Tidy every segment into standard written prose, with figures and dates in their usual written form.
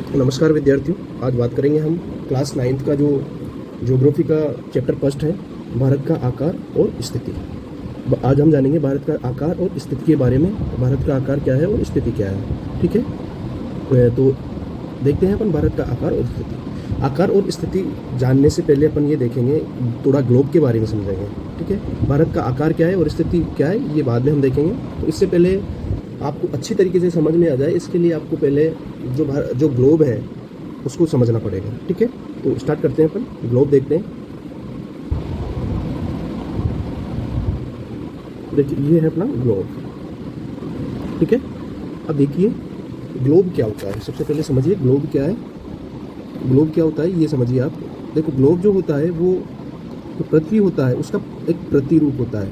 नमस्कार विद्यार्थियों, आज बात करेंगे हम क्लास 9th का जो ज्योग्राफी का चैप्टर फर्स्ट है, भारत का आकार और स्थिति। आज हम जानेंगे भारत का आकार और स्थिति के बारे में। भारत का आकार क्या है और स्थिति क्या है, ठीक है। तो देखते हैं अपन भारत का आकार और स्थिति। आकार और स्थिति जानने से पहले अपन ये देखेंगे, थोड़ा ग्लोब के बारे में समझेंगे, ठीक है। भारत का आकार क्या है और स्थिति क्या है ये बाद में हम देखेंगे। तो इससे पहले आपको अच्छी तरीके से समझ में आ जाए, इसके लिए आपको पहले जो ग्लोब है उसको समझना पड़ेगा, ठीक है। तो स्टार्ट करते हैं, अपन ग्लोब देखते हैं। देखिए ये है अपना ग्लोब, ठीक है। अब देखिए ग्लोब क्या होता है, सबसे पहले समझिए ग्लोब क्या है। ग्लोब क्या होता है ये समझिए आप। देखो ग्लोब जो होता है वो जो पृथ्वी होता है उसका एक प्रतिरूप होता है।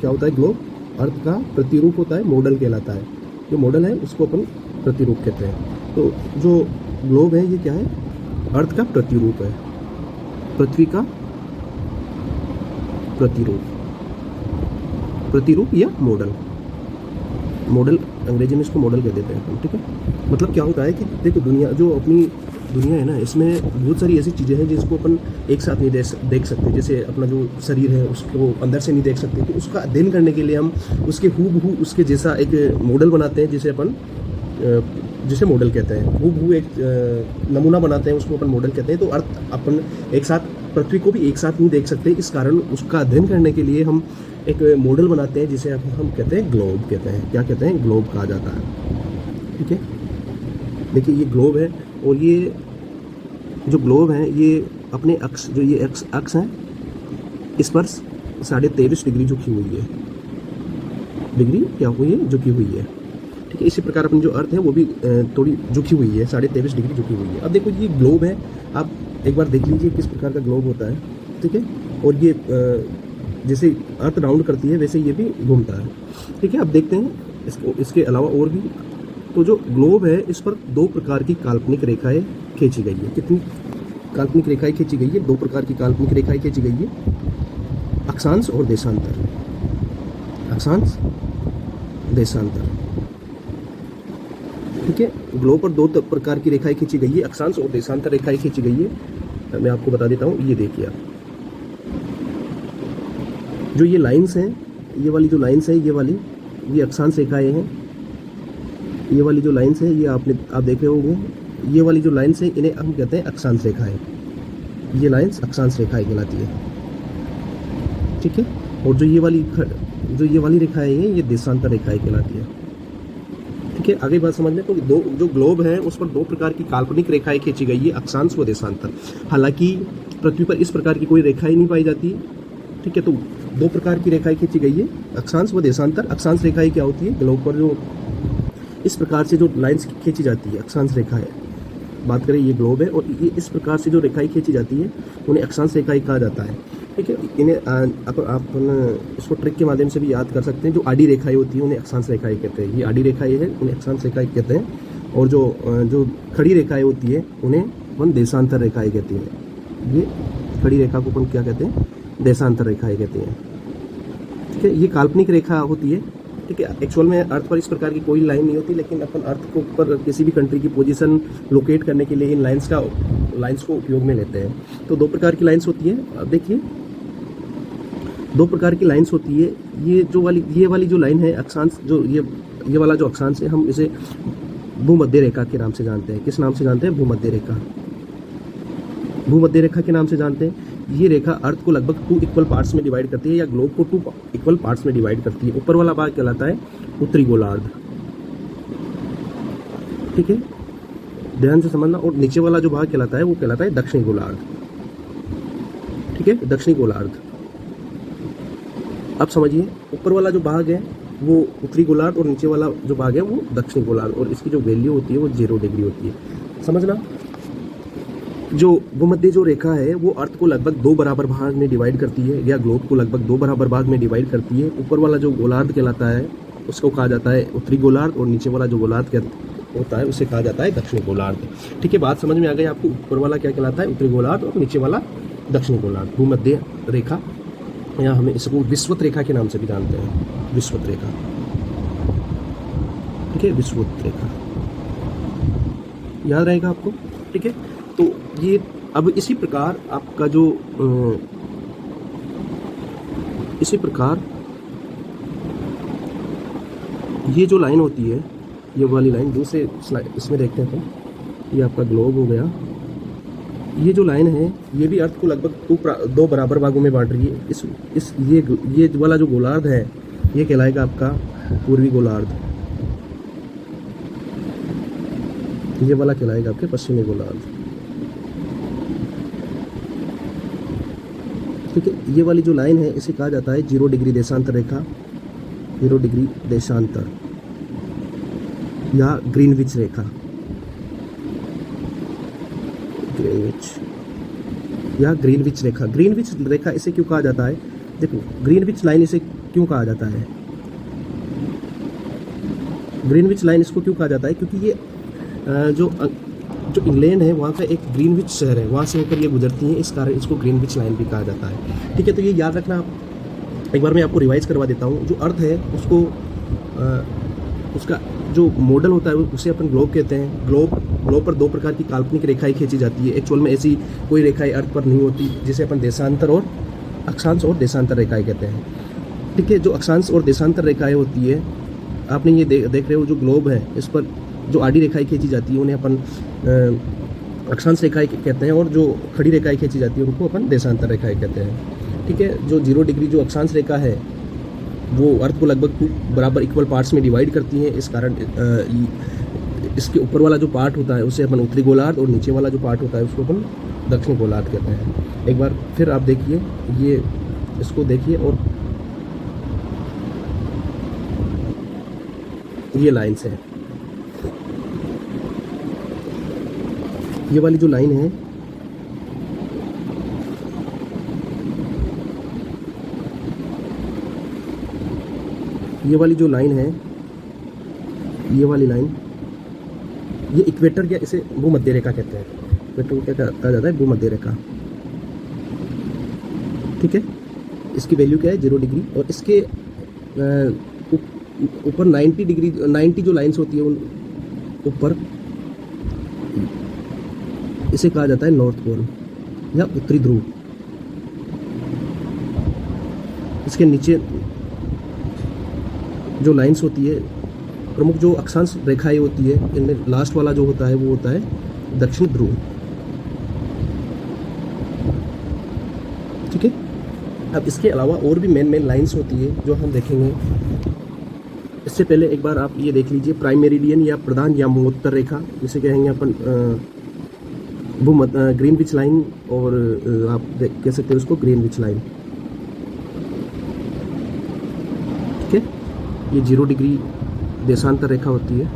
क्या होता है? ग्लोब अर्थ का प्रतिरूप होता है, मॉडल कहलाता है। जो मॉडल है उसको अपन प्रतिरूप कहते हैं। तो जो ग्लोब है ये क्या है? अर्थ का प्रतिरूप है, पृथ्वी का प्रतिरूप या मॉडल। मॉडल अंग्रेजी में इसको मॉडल कह देते हैं अपन, ठीक है। मतलब क्या होता है कि देखो दुनिया, जो अपनी दुनिया है ना, इसमें बहुत सारी ऐसी चीज़ें हैं जिसको अपन एक साथ नहीं देख सकते। जैसे अपना जो शरीर है उसको अंदर से नहीं देख सकते, तो उसका अध्ययन करने के लिए हम उसके हूबहू उसके जैसा एक मॉडल बनाते हैं, जिसे मॉडल कहते हैं। हूबहू एक नमूना बनाते हैं, उसको अपन मॉडल कहते हैं। तो अर्थ अपन एक साथ पृथ्वी को भी एक साथ नहीं देख सकते, इस कारण उसका अध्ययन करने के लिए हम एक मॉडल बनाते हैं जिसे हम कहते हैं ग्लोब कहते हैं। क्या कहते हैं? ग्लोब कहा जाता है, ठीक है। देखिए ये ग्लोब है, और ये जो ग्लोब है ये अपने अक्ष, जो ये अक्ष है, इस पर 23.5 डिग्री झुकी हुई है। डिग्री क्या हुई है? झुकी हुई है, ठीक है। इसी प्रकार अपनी जो अर्थ है वो भी थोड़ी झुकी हुई है, 23.5 डिग्री झुकी हुई है। अब देखो ये ग्लोब है, आप एक बार देख लीजिए किस प्रकार का ग्लोब होता है, ठीक है। और ये जैसे अर्थ राउंड करती है वैसे ये भी घूमता है, ठीक है। अब देखते हैं इसके अलावा और भी। तो जो ग्लोब है इस पर 2 प्रकार की काल्पनिक रेखाएं खींची गई है। कितनी काल्पनिक रेखाएं खींची गई है? 2 प्रकार की काल्पनिक रेखाएं खींची गई है, अक्षांश और देशांतर। अक्षांश, देशांतर, ठीक है। ग्लोब पर 2 प्रकार की रेखाएं खींची गई है, अक्षांश और देशांतर रेखाएं खींची गई है। मैं आपको बता देता हूँ, ये देखिए आप, जो ये लाइंस हैं, ये वाली जो लाइंस है, ये अक्षांश रेखाएं हैं। ये वाली जो लाइंस है ये आप देख रहे होंगे, ये वाली जो लाइंस है इन्हें हम कहते हैं अक्षांश रेखाएं। ये लाइंस अक्षांश रेखाएं कहलाती है, ठीक है। और जो ये वाली रेखाएं हैं ये देशांतर रेखाएं कहलाती है, ठीक है। आगे बात समझ में, तो जो ग्लोब है उस पर 2 प्रकार की काल्पनिक रेखाएं खींची गई है, अक्षांश व देशांतर। हालांकि पृथ्वी पर इस प्रकार की कोई रेखाएं नहीं पाई जाती, ठीक है। तो 2 प्रकार की रेखाएं खींची गई है, अक्षांश व देशांतर। अक्षांश रेखाएं क्या होती है? ग्लोब पर जो इस प्रकार से जो लाइंस खींची जाती है, अक्षांश रेखाएं, बात करें ये ग्लोब है, और ये इस प्रकार से जो रेखाएं खींची जाती है उन्हें अक्षांश रेखाएं कहा जाता है, ठीक है। इन्हें आप इसको ट्रिक के माध्यम से भी याद कर सकते हैं। जो आड़ी रेखाएं होती हैं उन्हें अक्षांश रेखाएं कहते हैं। ये आड़ी रेखाएं हैं, उन्हें अक्षांश रेखाएं कहते हैं। और जो खड़ी रेखाएं होती है उन्हें अपन देशांतर रेखाएं कहती हैं। ये खड़ी रेखा को अपन क्या कहते हैं? देशांतर रेखाएं कहते हैं, ठीक है। ये काल्पनिक रेखा होती है, ठीक है। एक्चुअल में अर्थ पर इस प्रकार की कोई लाइन नहीं होती, लेकिन अपन अर्थ को पर किसी भी कंट्री की पोजीशन लोकेट करने के लिए इन लाइंस को उपयोग में लेते हैं। तो 2 प्रकार की लाइंस होती है। अब देखिए 2 प्रकार की लाइंस होती है। ये वाली जो लाइन है अक्षांश, जो ये वाला जो अक्षांश है, हम इसे भूमध्य रेखा के नाम से जानते हैं। किस नाम से जानते हैं? भूमध्य रेखा। भूमध्य रेखा के नाम से जानते हैं। ये रेखा अर्थ को लगभग 2 इक्वल पार्ट्स में डिवाइड करती है, या ग्लोब को 2 इक्वल पार्ट्स में डिवाइड करती है। ऊपर वाला भाग कहलाता है उत्तरी गोलार्ध, ठीक है, ध्यान से समझना। और नीचे वाला जो भाग कहलाता है वो कहलाता है दक्षिणी गोलार्ध, ठीक है, दक्षिणी गोलार्ध। अब समझिए, ऊपर वाला जो भाग है वो उत्तरी गोलार्ध और नीचे वाला जो भाग है वो दक्षिणी गोलार्ध, और इसकी जो वैल्यू होती है वो 0 डिग्री होती है। समझना, जो भूमध्य जो रेखा है वो अर्थ को लगभग 2 बराबर भाग में डिवाइड करती है, या ग्लोब को लगभग 2 बराबर भाग में डिवाइड करती है। ऊपर वाला जो गोलार्ध कहलाता है उसको कहा जाता है उत्तरी गोलार्ध, और नीचे वाला जो गोलार्ध होता है उसे कहा जाता है दक्षिणी गोलार्ध, ठीक है। बात समझ में आ गई आपको? ऊपर वाला क्या कहलाता है? उत्तरी गोलार्ध, और नीचे वाला दक्षिणी गोलार्ध, भूमध्य रेखा, या हमें इसको विषुवत रेखा के नाम से भी जानते हैं। विषुवत रेखा, ठीक है, विषुवत रेखा। याद रहेगा आपको, ठीक है। तो ये अब इसी प्रकार आपका जो इसी प्रकार ये जो लाइन होती है, ये वाली लाइन दूसरे इसमें देखते हैं तो ये आपका ग्लोब हो गया। ये जो लाइन है ये भी अर्थ को लगभग दो बराबर भागों में बांट रही है। ये वाला जो गोलार्ध है ये कहलाएगा आपका पूर्वी गोलार्ध, ये वाला कहलाएगा आपके पश्चिमी गोलार्ध, ठीक है। ये वाली जो लाइन है इसे कहा जाता है 0 डिग्री देशांतर रेखा, 0 डिग्री देशांतर या ग्रीनविच रेखा, ग्रीनविच या ग्रीनविच रेखा। ग्रीनविच रेखा इसे क्यों कहा जाता है? देखो, ग्रीनविच लाइन इसे क्यों कहा जाता है? ग्रीनविच लाइन इसको क्यों कहा जाता है? क्योंकि ये जो इंग्लैंड है वहाँ का एक ग्रीनविच शहर है, वहाँ से होकर ये गुजरती है, इस कारण इसको ग्रीनविच लाइन भी कहा जाता है, ठीक है। तो ये याद रखना आप, एक बार मैं आपको रिवाइज करवा देता हूँ। जो अर्थ है उसको उसका जो मॉडल होता है उसे अपन ग्लोब कहते हैं। ग्लोब पर 2 प्रकार की काल्पनिक रेखाएं खींची जाती है। एक्चुअल में ऐसी कोई रेखाएं अर्थ पर नहीं होती, जिसे अपन देशांतर और अक्षांश और देशांतर रेखाएं कहते हैं, ठीक है। जो अक्षांश और देशांतर रेखाएं होती है, आपने ये देख रहे हो जो ग्लोब है इस पर जो आड़ी रेखाएं खींची जाती है उन्हें अपन अक्षांश रेखाएं कहते हैं, और जो खड़ी रेखाएं खींची जाती है उनको अपन देशांतर रेखाएं कहते हैं, ठीक है। जो 0 डिग्री जो अक्षांश रेखा है वो अर्थ को लगभग 2 बराबर इक्वल पार्ट्स में डिवाइड करती है। इस कारण इसके ऊपर वाला जो पार्ट होता है उसे अपन उत्तरी गोलार्ध, और नीचे वाला जो पार्ट होता है उसको अपन दक्षिणी गोलार्ध कहते हैं। एक बार फिर आप देखिए, ये इसको देखिए, और ये लाइन्स है, ये वाली जो लाइन है ये वाली जो लाइन है, ये वाली लाइन, ये इक्वेटर या इसे भूमध्य रेखा कहते हैं। इक्वेटर को क्या कहा जाता है? भूमध्य रेखा, ठीक है। इसकी वैल्यू क्या है? 0 डिग्री, और इसके ऊपर 90 डिग्री 90 जो लाइन्स होती है उन ऊपर, इसे कहा जाता है नॉर्थ पोल या उत्तरी ध्रुव। इसके नीचे जो लाइंस होती है, प्रमुख जो अक्षांश रेखाएं होती है, इनमें लास्ट वाला जो होता है वो होता है दक्षिण ध्रुव, ठीक है। अब इसके अलावा और भी मेन लाइंस होती है जो हम देखेंगे। इससे पहले एक बार आप ये देख लीजिए, प्राइम मेरिडियन या प्रधान या भूमध्य रेखा, जिसे कहेंगे अपन ग्रीनविच लाइन, और आप कह सकते हैं उसको ग्रीनविच लाइन, ठीक है। ये 0 डिग्री देशांतर रेखा होती है।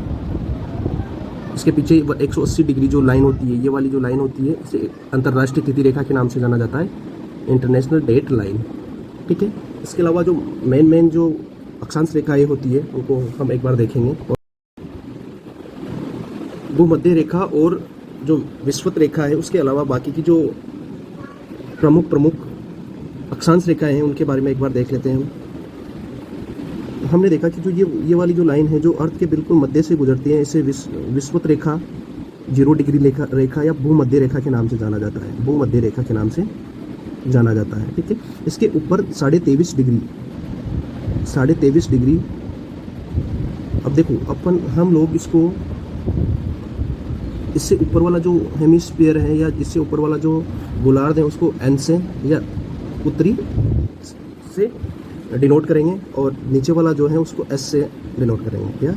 इसके पीछे 180 डिग्री जो लाइन होती है, ये वाली जो लाइन होती है, इसे अंतर्राष्ट्रीय तिथि रेखा के नाम से जाना जाता है, इंटरनेशनल डेट लाइन, ठीक है। इसके अलावा जो मेन जो अक्षांश रेखाएं होती है उनको हम एक बार देखेंगे। भूमध्य रेखा और जो विषुवत रेखा है, उसके अलावा बाकी की जो प्रमुख अक्षांश रेखाएं हैं उनके बारे में एक बार देख लेते हैं। हमने देखा कि जो ये वाली जो लाइन है जो अर्थ के बिल्कुल मध्य से गुजरती है, इसे विषुवत रेखा, 0 डिग्री रेखा या भूमध्य रेखा के नाम से जाना जाता है, भूमध्य रेखा के नाम से जाना जाता है, ठीक है। इसके ऊपर 23.5 डिग्री, अब देखो हम लोग इसको, इससे ऊपर वाला जो हेमिस्फीयर है या इससे ऊपर वाला जो गोलार्ध है उसको एन से या उत्तरी से डिनोट करेंगे, और नीचे वाला जो है उसको एस से डिनोट करेंगे या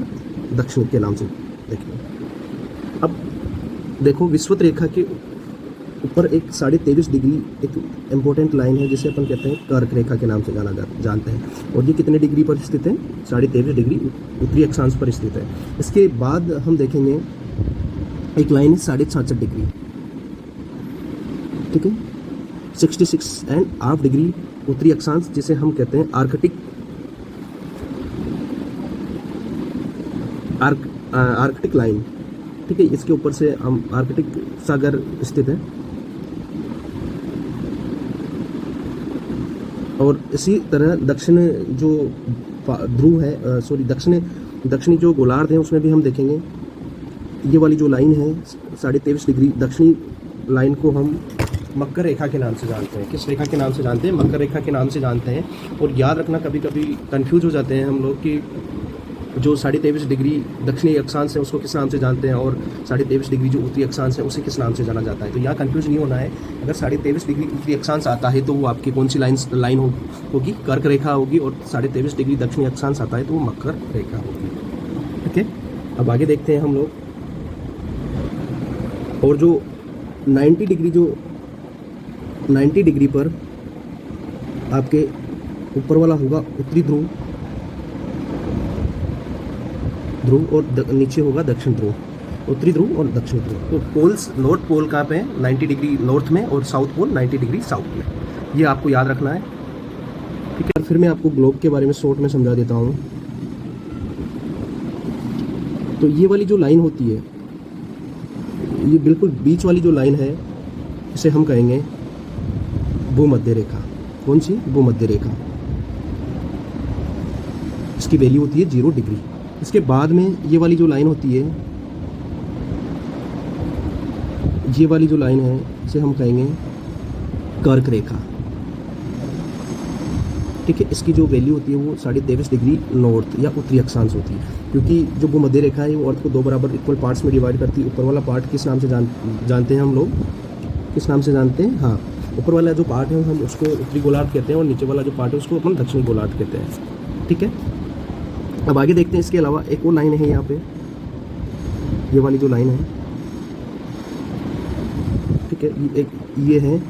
दक्षिण के नाम से। देखिए, अब देखो विषुवत रेखा के ऊपर एक 23.5 डिग्री एक इम्पोर्टेंट लाइन है जिसे अपन कहते हैं कर्क रेखा के नाम से जानते हैं, और ये कितने डिग्री पर स्थित है? 23.5 डिग्री उत्तरी अक्षांश पर स्थित है। इसके बाद हम देखेंगे एक लाइन है 66.5 डिग्री, ठीक है, 66.5 डिग्री उत्तरी अक्षांश, जिसे हम कहते हैं आर्कटिक लाइन, ठीक है। इसके ऊपर से हम आर्कटिक सागर स्थित है, और इसी तरह दक्षिण जो ध्रुव है, दक्षिणी जो गोलार्ध है उसमें भी हम देखेंगे ये वाली जो लाइन है 23.5 डिग्री दक्षिणी लाइन को हम मकर रेखा के नाम से जानते हैं। किस रेखा के नाम से जानते हैं? मकर रेखा के नाम से जानते हैं। और याद रखना, कभी कभी कंफ्यूज हो जाते हैं हम लोग कि जो 23.5 डिग्री दक्षिणी अक्षांश है उसको किस नाम से जानते हैं और 23.5 डिग्री जो उत्तरी अक्षांश है उसे किस नाम से जाना जाता है। तो यहाँ कंफ्यूज नहीं होना है। अगर 23.5 डिग्री उत्तरी अक्षांश आता है तो वो आपकी कौन सी लाइन होगी? कर्क रेखा होगी। और 23.5 डिग्री दक्षिणी अक्षांश आता है तो वो मकर रेखा होगी। ठीक है, अब आगे देखते हैं हम लोग। और जो 90 डिग्री पर आपके ऊपर वाला होगा उत्तरी ध्रुव और नीचे होगा दक्षिण ध्रुव। उत्तरी ध्रुव और दक्षिण ध्रुव। तो पोल्स, नॉर्थ पोल कहाँ पे है? 90 डिग्री नॉर्थ में, और साउथ पोल 90 डिग्री साउथ में। ये आपको याद रखना है। ठीक है, फिर मैं आपको ग्लोब के बारे में शॉर्ट में समझा देता हूँ। तो ये वाली जो लाइन होती है, ये बिल्कुल बीच वाली जो लाइन है, इसे हम कहेंगे भूमध्य रेखा। कौन सी? भूमध्य रेखा। इसकी वैल्यू होती है 0 डिग्री। इसके बाद में ये वाली जो लाइन होती है, ये वाली जो लाइन है इसे हम कहेंगे कर्क रेखा। ठीक है, इसकी जो वैल्यू होती है वो 23.5 डिग्री नॉर्थ या उत्तरी अक्षांश होती है। क्योंकि जो भूमध्य रेखा है वो अर्थ को 2 बराबर इक्वल पार्ट्स में डिवाइड करती है। ऊपर वाला पार्ट किस नाम से जानते हैं हम लोग? किस नाम से जानते हैं? हाँ, ऊपर वाला जो पार्ट है हम उसको उत्तरी गोलार्ध कहते हैं और नीचे वाला जो पार्ट है उसको अपन दक्षिणी गोलार्ध कहते हैं। ठीक है, अब आगे देखते हैं। इसके अलावा एक और लाइन है यहाँ पे, ये वाली जो लाइन है। ठीक है, ये है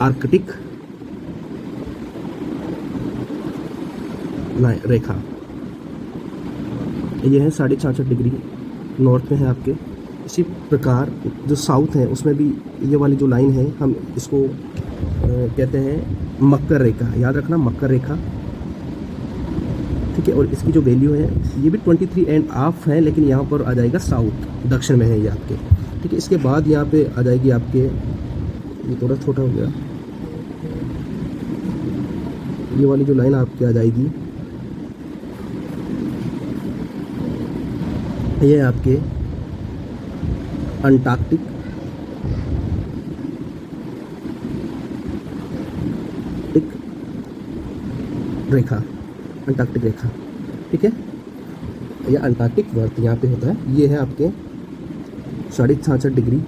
आर्कटिक रेखा। ये है 66.5 डिग्री नॉर्थ में है आपके। इसी प्रकार जो साउथ है उसमें भी ये वाली जो लाइन है हम इसको कहते हैं मकर रेखा। याद रखना, मकर रेखा। ठीक है, और इसकी जो वैल्यू है ये भी 23.5 है, लेकिन यहाँ पर आ जाएगा साउथ, दक्षिण में है ये आपके। ठीक है, इसके बाद यहाँ पे आ जाएगी आपके, ये थोड़ा छोटा हो गया, ये वाली जो लाइन आपकी आ जाएगी, ये आपके अंटार्कटिक रेखा। अंटार्कटिक रेखा। ठीक है, यह अंटार्कटिक वर्त यहाँ पे होता है। ये है आपके 66.5 डिग्री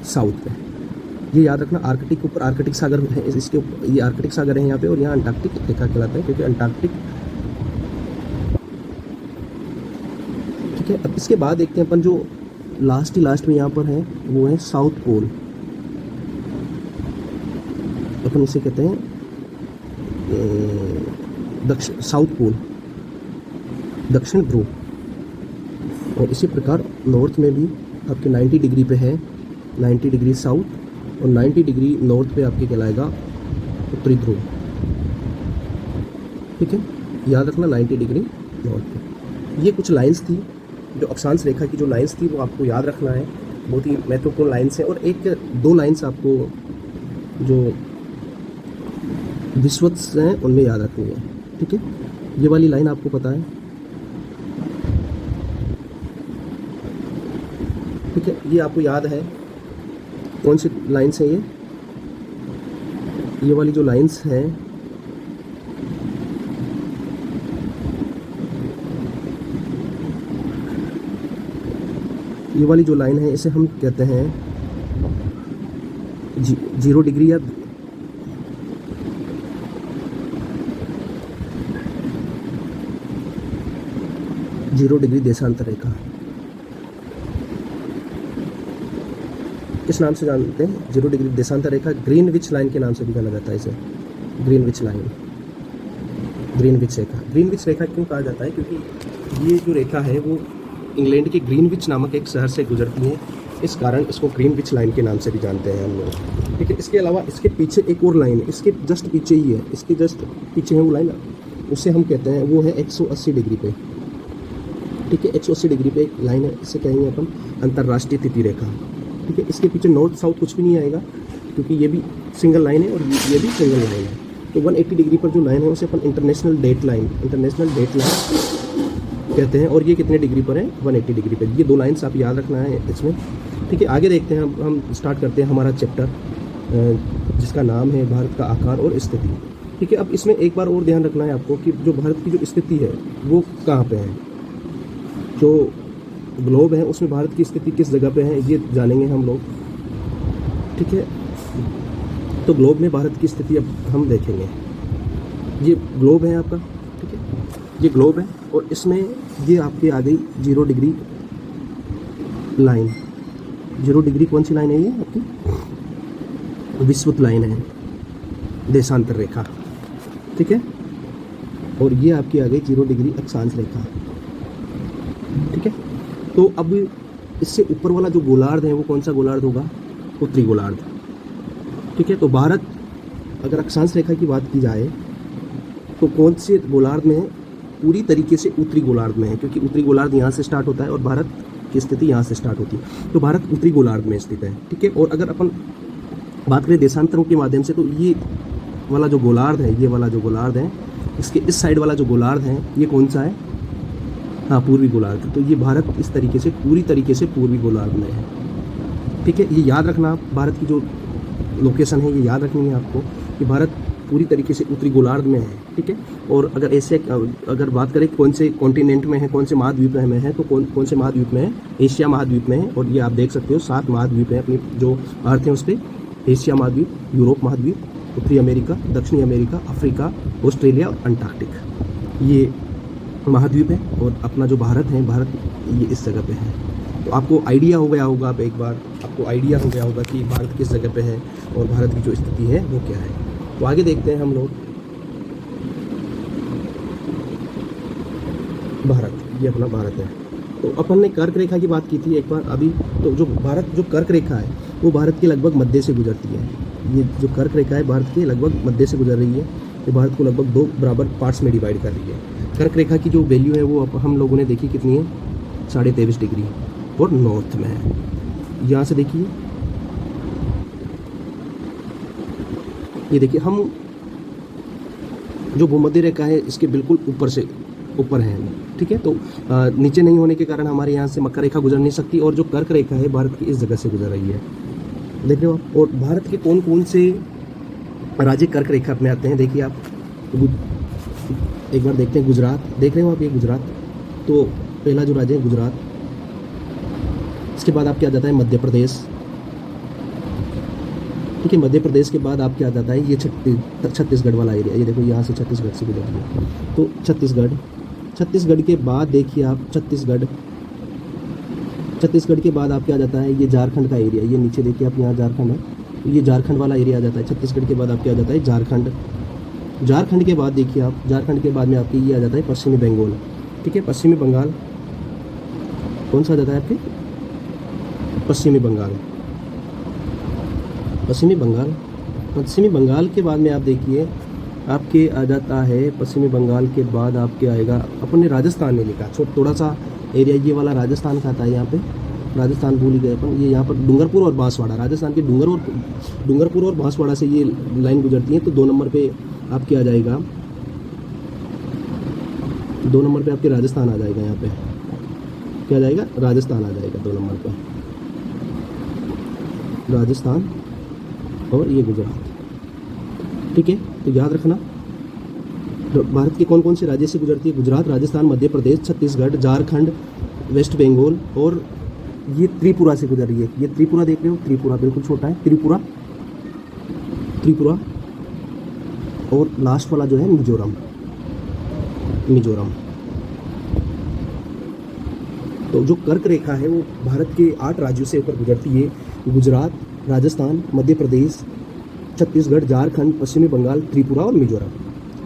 साउथ पे। ये याद रखना, आर्कटिक ऊपर आर्कटिक सागर है, इसके ऊपर ये आर्कटिक सागर है यहाँ पे, और यहाँ अंटार्कटिक रेखा कहलाता है क्योंकि अंटार्कटिक। ठीक है, अब इसके बाद देखते हैं अपन जो लास्ट में यहाँ पर है वो है साउथ पोल। अपन इसे कहते हैं साउथ पोल, दक्षिण ध्रुव। और इसी प्रकार नॉर्थ में भी आपके 90 डिग्री पे है, 90 डिग्री साउथ, और 90 डिग्री नॉर्थ पे आपके कहलाएगा उत्तरी ध्रुव। ठीक है, याद रखना 90 डिग्री नॉर्थ पे। ये कुछ लाइंस थी, जो अक्षांश रेखा की जो लाइंस थी वो आपको याद रखना है। बहुत ही महत्वपूर्ण लाइंस है। और 1-2 लाइंस आपको जो विश्वत्स हैं उनमें याद रखनी है। ठीक है, ये वाली लाइन आपको पता है। ठीक है, ये आपको याद है कौन सी लाइंस है ये वाली जो लाइंस हैं ये वाली जो लाइन है इसे हम कहते हैं 0 डिग्री या 0 डिग्री देशांतर रेखा। किस नाम से जानते हैं? 0 डिग्री देशांतर रेखा। ग्रीनविच लाइन के नाम से भी जाना जाता है इसे, ग्रीनविच लाइन, ग्रीनविच रेखा। ग्रीनविच रेखा क्यों कहा जाता है? क्योंकि ये जो रेखा है वो इंग्लैंड के ग्रीनविच नामक एक शहर से गुजरती है, इस कारण इसको ग्रीनविच लाइन के नाम से भी जानते हैं हम लोग। ठीक है, इसके अलावा इसके पीछे एक और लाइन है, इसके जस्ट पीछे ही है, इसके जस्ट पीछे है वो लाइन, उसे हम कहते हैं, वो है 180 डिग्री पे। ठीक है, 180 डिग्री पे एक लाइन है, इसे कहेंगे अपन अंतर्राष्ट्रीय तिथि रेखा। ठीक है, इसके पीछे नॉर्थ साउथ कुछ भी नहीं आएगा क्योंकि ये भी सिंगल लाइन है और ये भी सिंगल लाइन है। तो 180 डिग्री पर जो लाइन है उसे अपन इंटरनेशनल डेट लाइन कहते हैं, और ये कितने डिग्री पर है, 180 डिग्री पर। ये 2 लाइन्स आप याद रखना है इसमें, ठीक है। आगे देखते हैं, हम स्टार्ट करते हैं हमारा चैप्टर जिसका नाम है भारत का आकार और स्थिति, ठीक है। अब इसमें एक बार और ध्यान रखना है आपको कि जो भारत की जो स्थिति है वो कहाँ पे है। जो ग्लोब है उसमें भारत की स्थिति किस जगह पे है, ये जानेंगे हम लोग, ठीक है। तो ग्लोब में भारत की स्थिति अब हम देखेंगे। ये ग्लोब है आपका, ठीक है, ये ग्लोब है, और इसमें ये आपके आ गई 0 डिग्री लाइन। 0 डिग्री कौन सी लाइन है, ये आपकी विषुवत लाइन है, देशांतर रेखा, ठीक है। और ये आपकी आ गई 0 डिग्री अक्षांश रेखा, ठीक है। तो अब इससे ऊपर वाला जो गोलार्ध है वो कौन सा गोलार्ध होगा, उत्तरी गोलार्ध, ठीक है। तो भारत अगर अक्षांश रेखा की बात की जाए तो कौन से गोलार्ध में है, पूरी तरीके से उत्तरी गोलार्ध में है, क्योंकि उत्तरी गोलार्ध यहाँ से स्टार्ट होता है और भारत की स्थिति यहाँ से स्टार्ट होती है। तो भारत उत्तरी गोलार्ध में स्थित है, ठीक है। और अगर अपन बात करें देशांतरों के माध्यम से, तो ये वाला जो गोलार्ध है, ये वाला जो गोलार्ध है, इसके इस साइड वाला जो गोलार्ध है ये कौन सा है, हाँ, पूर्वी गोलार्ध। तो ये भारत इस तरीके से पूरी तरीके से पूर्वी गोलार्ध में है, ठीक है। ये याद रखना, भारत की जो लोकेशन है ये याद रखनी है आपको कि भारत पूरी तरीके से उत्तरी गोलार्ध में है, ठीक है। और अगर एशिया, अगर बात करें कौन से कॉन्टिनेंट में है, कौन से महाद्वीप में है, तो कौन से महाद्वीप में है, एशिया महाद्वीप में है। और ये आप देख सकते हो 7 महाद्वीप है अपनी जो अर्थ है उस पर, एशिया महाद्वीप, यूरोप महाद्वीप, उत्तरी अमेरिका, दक्षिणी अमेरिका, अफ्रीका, ऑस्ट्रेलिया और अंटार्कटिक, ये महाद्वीप है। और अपना जो भारत है, भारत ये इस जगह पे है। तो आपको आइडिया हो गया होगा, आप एक बार आपको आइडिया हो गया होगा कि भारत किस जगह पे है और भारत की जो स्थिति है वो क्या है। तो आगे देखते हैं हम लोग भारत, ये अपना भारत है। तो अपन ने कर्क रेखा की बात की थी एक बार अभी। तो जो भारत जो कर्क रेखा है वो भारत के लगभग मध्य से गुजरती है। ये जो कर्क रेखा है भारत के लगभग मध्य से गुजर रही है। ये भारत को लगभग 2 बराबर पार्ट्स में डिवाइड कर रही है। कर्क रेखा की जो वैल्यू है वो हम लोगों ने देखी कितनी है, 23.5 डिग्री, और नॉर्थ में है। यहाँ से देखिए, ये देखिए, हम जो भूमध्य रेखा है इसके बिल्कुल ऊपर से ऊपर है, ठीक है। तो नीचे नहीं होने के कारण हमारे यहाँ से मकर रेखा गुजर नहीं सकती, और जो कर्क रेखा है भारत की इस जगह से गुजर रही है, देख रहे हो आप। और भारत के कौन कौन से राज्य कर्क रेखा में आते हैं, देखिए आप, एक बार देखते हैं। गुजरात, देख रहे हो आप, ये गुजरात, तो पहला जो राज्य है गुजरात। इसके बाद आपके आ जाता है मध्य प्रदेश, ठीक है। मध्य प्रदेश के बाद आपके आ जाता है ये छत्तीसगढ़ वाला एरिया। ये देखो, यहाँ से छत्तीसगढ़ से गुजरती है, तो छत्तीसगढ़ के बाद देखिए आप, छत्तीसगढ़ के बाद आपके आ जाता है ये झारखंड का एरिया। ये नीचे देखिए आप, यहाँ झारखंड है, तो ये झारखंड वाला एरिया आ जाता है। छत्तीसगढ़ के बाद आपके आ जाता है झारखंड। झारखंड के बाद देखिए आप, झारखंड के बाद में आपके ये आ जाता है पश्चिमी बंगाल, ठीक है। पश्चिमी बंगाल कौन सा आ जाता है आपके, पश्चिमी बंगाल। पश्चिमी बंगाल के बाद में आप देखिए आपके आ जाता है, पश्चिमी बंगाल के बाद आपके आएगा, अपन ने राजस्थान में लिखा, थोड़ा सा एरिया ये वाला राजस्थान का आता है। यहाँ पे राजस्थान भूल ही गए अपन। ये यहाँ पर डूंगरपुर और बांसवाड़ा, राजस्थान के डूंगरपुर और बांसवाड़ा से ये लाइन गुजरती है। तो 2 नंबर पे आपके आ जाएगा, 2 नंबर पे आपके राजस्थान आ जाएगा। यहाँ पे क्या आ जाएगा, राजस्थान आ जाएगा 2 नंबर पे, राजस्थान और ये गुजरात, ठीक है। तो याद रखना, तो भारत के कौन कौन से राज्य से गुजरती है, गुजरात, राजस्थान, मध्य प्रदेश, छत्तीसगढ़, झारखंड, वेस्ट बंगाल, और ये त्रिपुरा से गुजर रही है। ये त्रिपुरा देख रहे हो, त्रिपुरा बिल्कुल छोटा है, त्रिपुरा, और लास्ट वाला जो है मिजोरम। तो जो कर्क रेखा है वो भारत के 8 राज्यों से होकर गुजरती है, गुजरात, राजस्थान, मध्य प्रदेश, छत्तीसगढ़, झारखंड, पश्चिमी बंगाल, त्रिपुरा और मिजोरम।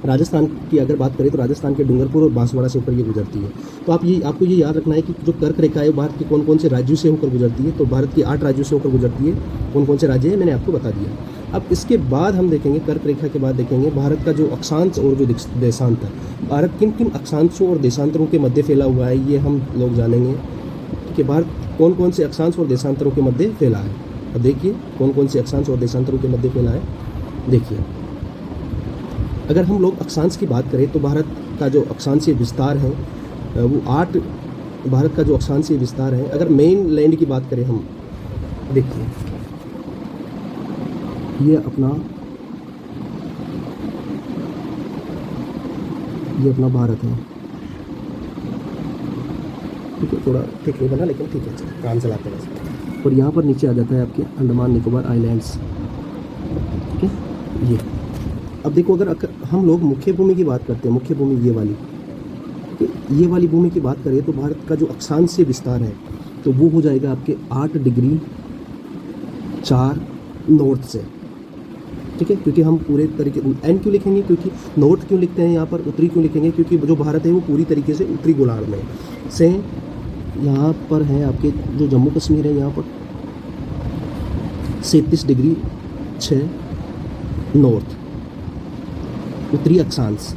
राजस्थान की अगर बात करें तो राजस्थान के डूंगरपुर और बांसवाड़ा से होकर ये गुजरती है। तो आपको ये याद रखना है कि जो कर्क रेखा है भारत के कौन कौन से राज्यों से होकर गुजरती है। तो भारत के 8 राज्यों से होकर गुजरती है। कौन कौन से राज्य हैं मैंने आपको बता दिया। अब इसके बाद हम देखेंगे, कर्क रेखा के बाद देखेंगे भारत का जो अक्षांश और जो देशांतर, भारत किन किन अक्षांशों और देशांतरों के मध्य फैला हुआ है, ये हम लोग जानेंगे कि भारत कौन कौन से अक्षांश और देशांतरों के मध्य फैला है। अब देखिए कौन कौन से अक्षांश और देशांतरों के मध्य फैला है। देखिए, अगर हम लोग अक्षांश की बात करें तो भारत का जो अक्षांशीय विस्तार है वो 8 भारत का जो अक्षांशीय विस्तार है। अगर मेन लैंड की बात करें हम, देखिए ये अपना भारत है, ठीक है, थोड़ा ठीक नहीं बना लेकिन ठीक है, चलो काम चलाते हैं वैसे। और यहाँ पर नीचे आ जाता है आपके अंडमान निकोबार आइलैंड्स, ठीक है। ये अब देखो, अगर हम लोग मुख्य भूमि की बात करते हैं, मुख्य भूमि ये वाली, ठीक है, ये वाली भूमि की बात करें तो भारत का जो अक्षांशीय विस्तार है तो वो हो जाएगा आपके 8 डिग्री 4 नॉर्थ से, ठीक है। क्योंकि हम पूरे तरीके एन क्यों लिखेंगे, क्योंकि नॉर्थ क्यों लिखते हैं यहाँ पर, उत्तरी क्यों लिखेंगे, क्योंकि जो भारत है वो पूरी तरीके से उत्तरी गोलार्ध में से यहाँ पर है आपके जो जम्मू कश्मीर है, यहाँ पर 37 डिग्री 6 नॉर्थ उत्तरी अक्षांश,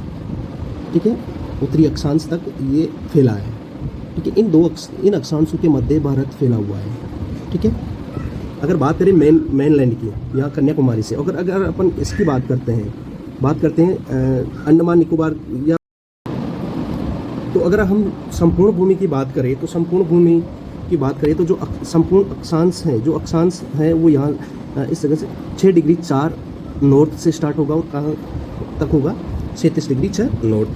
ठीक है, उत्तरी अक्षांश तक ये फैला है, ठीक है। इन अक्षांशों के मध्य भारत फैला हुआ है, ठीक है। अगर बात करें मेन लैंड की, यहाँ कन्याकुमारी से, अगर अपन इसकी बात करते हैं अंडमान निकोबार, या तो अगर हम संपूर्ण भूमि की बात करें तो तो जो संपूर्ण अक्षांश है, जो अक्षांश है वो यहाँ इस जगह से 6 डिग्री 4 नॉर्थ से स्टार्ट होगा और कहाँ तक होगा, 37 डिग्री 6 नॉर्थ,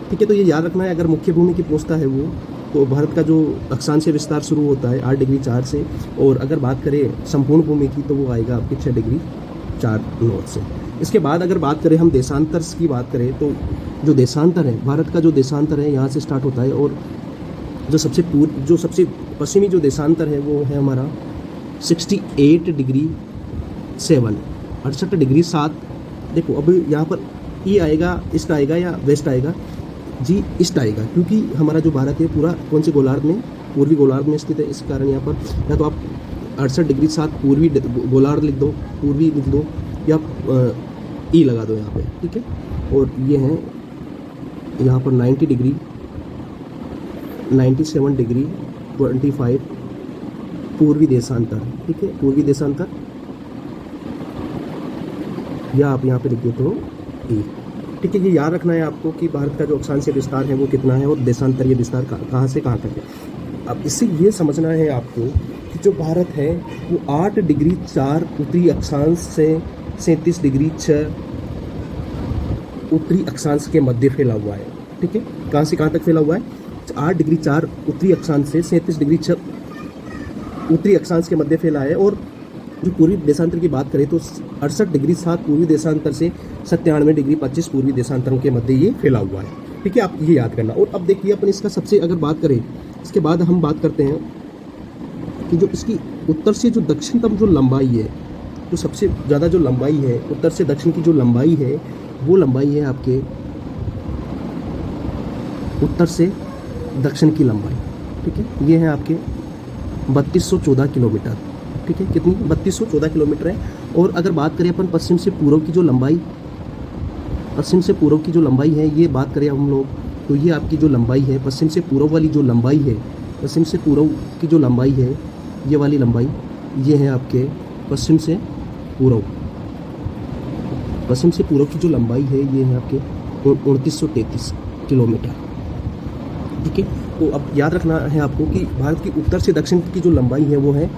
ठीक है। तो ये याद रखना है, अगर मुख्य भूमि की पूछता है वो, तो भारत का जो अक्षांशीय विस्तार शुरू होता है 8 डिग्री 4 से, और अगर बात करें संपूर्ण भूमि की तो वो आएगा आपके 6 डिग्री 4 नॉर्थ से। इसके बाद अगर बात करें हम देशांतर की बात करें तो जो देशांतर है, भारत का जो देशांतर है यहाँ से स्टार्ट होता है, और जो सबसे पश्चिमी जो देशांतर है वो है हमारा 68 डिग्री 7, 68 डिग्री 7। देखो अब यहाँ पर ई आएगा, ईस्ट आएगा या वेस्ट आएगा, जी ईस्ट आएगा, क्योंकि हमारा जो भारत है पूरा कौन से गोलार्ध में, पूर्वी गोलार्ध में स्थित है। इस कारण यहाँ पर या तो आप 68 डिग्री 7 पूर्वी गोलार्ध लिख दो, पूर्वी लिख दो, या ई लगा दो यहाँ पे, ठीक है। और ये है यहाँ पर 97 डिग्री 25 पूर्वी देशांतर, ठीक है, पूर्वी देशांतर, या आप यहाँ पे लिख देते हो ई, ठीक है। ये याद रखना है आपको कि भारत का जो अक्षांशीय विस्तार है वो कितना है और देशांतरीय विस्तार कहाँ से कहाँ तक है। अब इससे ये समझना है आपको कि जो भारत है वो 8 डिग्री 4 उत्तरी अक्षांश से 37 डिग्री 6 उत्तरी अक्षांश के मध्य फैला हुआ है, ठीक है। कहाँ से कहाँ तक फैला हुआ है, 8 डिग्री 4 उत्तरी अक्षांश से 37 डिग्री 6 उत्तरी अक्षांश के मध्य फैला है। और जो पूर्वी देशांतर की बात करें तो 68 डिग्री 7 पूर्वी देशांतर से 97 डिग्री 25 पूर्वी देशांतरों के मध्य ये फैला हुआ है, ठीक है। आप ये याद करना। और अब देखिए अपन इसका सबसे अगर बात करें, इसके बाद हम बात करते हैं कि जो इसकी उत्तर से जो दक्षिण तक जो लंबाई है, जो सबसे ज़्यादा जो लंबाई है उत्तर से दक्षिण की जो लंबाई है वो लंबाई है आपके उत्तर से दक्षिण की लंबाई, ठीक है। ये है आपके 3214 किलोमीटर, ठीक है। कितनी, 3214 किलोमीटर है। और अगर बात करें अपन पश्चिम से पूर्व की जो लंबाई, पश्चिम से पूर्व की जो लंबाई है, ये बात करें हम लोग तो ये आपकी जो लंबाई है पश्चिम से पूर्व वाली जो लंबाई है, पश्चिम से पूर्व की जो लंबाई है, ये वाली लंबाई, ये है आपके पश्चिम से पूर्व, पश्चिम से पूर्व की जो लंबाई है ये है आपके 2933 किलोमीटर, ठीक है। तो अब याद रखना है आपको कि भारत की उत्तर से दक्षिण की जो लंबाई है वो है